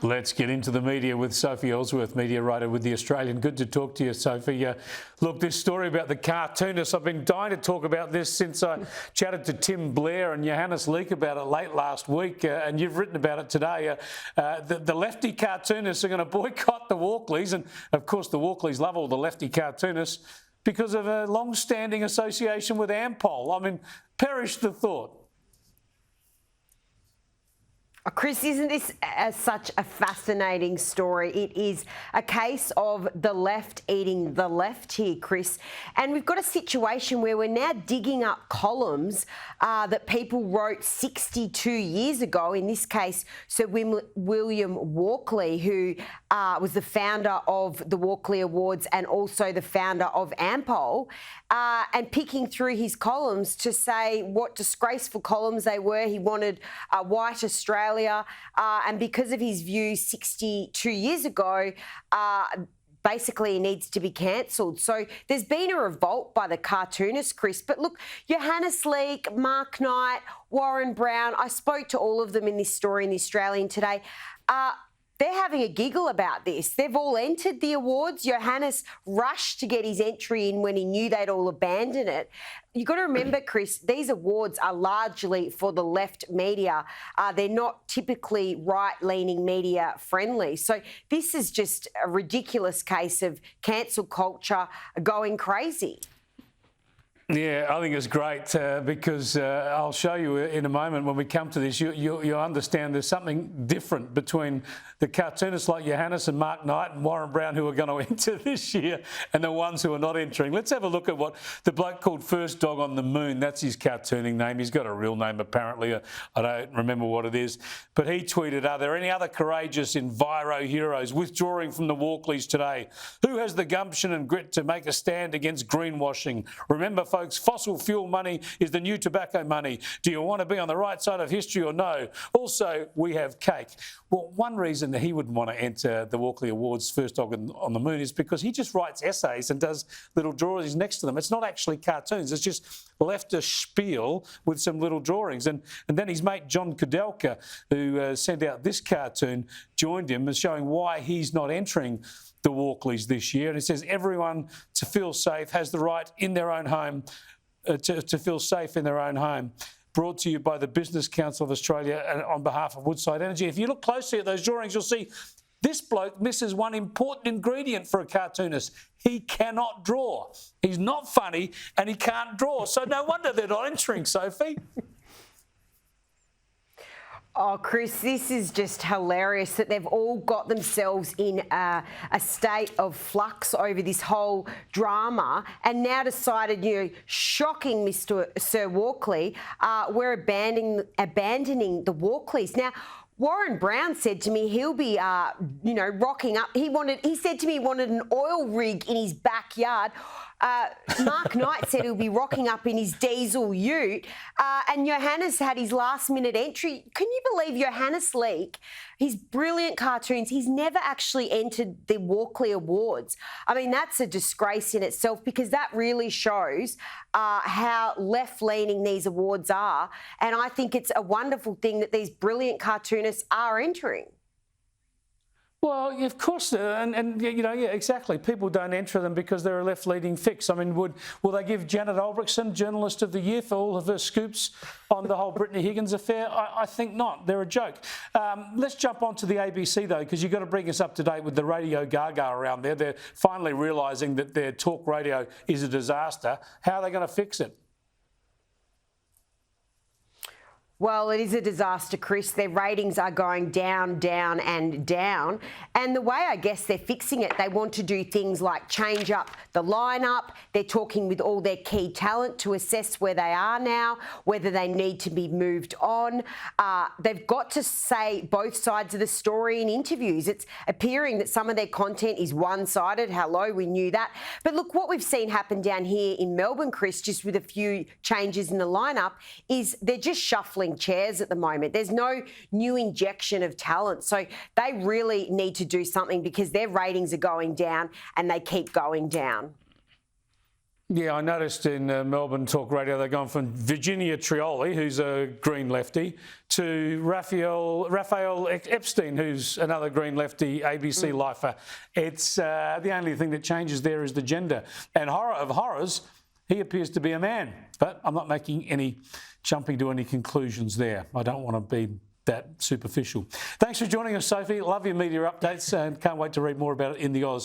Let's get into the media with Sophie Elsworth, media writer with The Australian. Good to talk to you, Sophie. Look, this story about the cartoonists, I've been dying to talk about this since I chatted to Tim Blair and Johannes Leek about it late last week, and you've written about it today. The Lefty cartoonists are going to boycott the Walkleys, and of course the Walkleys love all the Lefty cartoonists because of a long-standing association with Ampol. I mean, perish the thought. Chris, isn't this such a fascinating story? It is a case of the left eating the left here, Chris. And we've got a situation where we're now digging up columns that people wrote 62 years ago. In this case, Sir William Walkley, who was the founder of the Walkley Awards and also the founder of Ampol, and picking through his columns to say what disgraceful columns they were. He wanted a white Australia. And because of his views 62 years ago, basically he needs to be cancelled. So there's been a revolt by the cartoonists, Chris. But look, Johannes Leek, Mark Knight, Warren Brown, I spoke to all of them in this story in The Australian today. They're having a giggle about this. They've all entered the awards. Johannes rushed to get his entry in when he knew they'd all abandon it. You've got to remember, Chris, these awards are largely for the left media. They're not typically right-leaning media friendly. So this is just a ridiculous case of cancel culture going crazy. Yeah, I think it's great because I'll show you in a moment when we come to this, you'll understand there's something different between the cartoonists like Johannes and Mark Knight and Warren Brown who are going to enter this year and the ones who are not entering. Let's have a look at what the bloke called First Dog on the Moon, that's his cartooning name. He's got a real name apparently. I don't remember what it is. But he tweeted, are there any other courageous enviro heroes withdrawing from the Walkleys today? Who has the gumption and grit to make a stand against greenwashing? Remember, folks, fossil fuel money is the new tobacco money. Do you want to be on the right side of history or no? Also, we have cake. Well, one reason that he would want to enter the Walkley Awards First Dog on the Moon is because he just writes essays and does little drawings next to them. It's not actually cartoons. It's just leftist spiel with some little drawings. And then his mate John Kudelka, who sent out this cartoon, joined him as showing why he's not entering the Walkleys this year. And it says everyone to feel safe has the right in their own home to feel safe in their own home. Brought to you by the Business Council of Australia and on behalf of Woodside Energy. If you look closely at those drawings, you'll see this bloke misses one important ingredient for a cartoonist. He cannot draw. He's not funny and he can't draw. So no wonder they're not entering, Sophie. Oh, Chris, this is just hilarious that they've all got themselves in a state of flux over this whole drama and now decided, shocking Mr. Sir Walkley, we're abandoning the Walkleys. Now, Warren Brown said to me he'll be, rocking up. He said to me he wanted an oil rig in his backyard. Mark Knight said he'll be rocking up in his diesel ute. And Johannes had his last-minute entry. Can you believe Johannes Leek, his brilliant cartoons, he's never actually entered the Walkley Awards. I mean, that's a disgrace in itself because that really shows how left-leaning these awards are. And I think it's a wonderful thing that these brilliant cartoonists are entering. Well, of course, yeah, exactly. People don't enter them because they're a left-leaning fix. I mean, will they give Janet Albrechtsen Journalist of the Year for all of her scoops on the whole Brittany Higgins affair? I think not. They're a joke. Let's jump on to the ABC, though, because you've got to bring us up to date with the radio gaga around there. They're finally realising that their talk radio is a disaster. How are they going to fix it? Well, it is a disaster, Chris. Their ratings are going down, down and down. And the way I guess they're fixing it, they want to do things like change up the lineup. They're talking with all their key talent to assess where they are now, whether they need to be moved on. They've got to say both sides of the story in interviews. It's appearing that some of their content is one-sided. Hello, we knew that. But look, what we've seen happen down here in Melbourne, Chris, just with a few changes in the lineup, is they're just shuffling chairs at the moment. There's no new injection of talent. So they really need to do something because their ratings are going down and they keep going down. Yeah, I noticed in Melbourne Talk Radio they're going from Virginia Trioli, who's a Green lefty, to Raphael Epstein, who's another Green lefty, ABC lifer. It's the only thing that changes there is the gender. And horror of horrors, he appears to be a man. But I'm not jumping to any conclusions there. I don't want to be that superficial. Thanks for joining us, Sophie. Love your media updates and can't wait to read more about it in the Oz.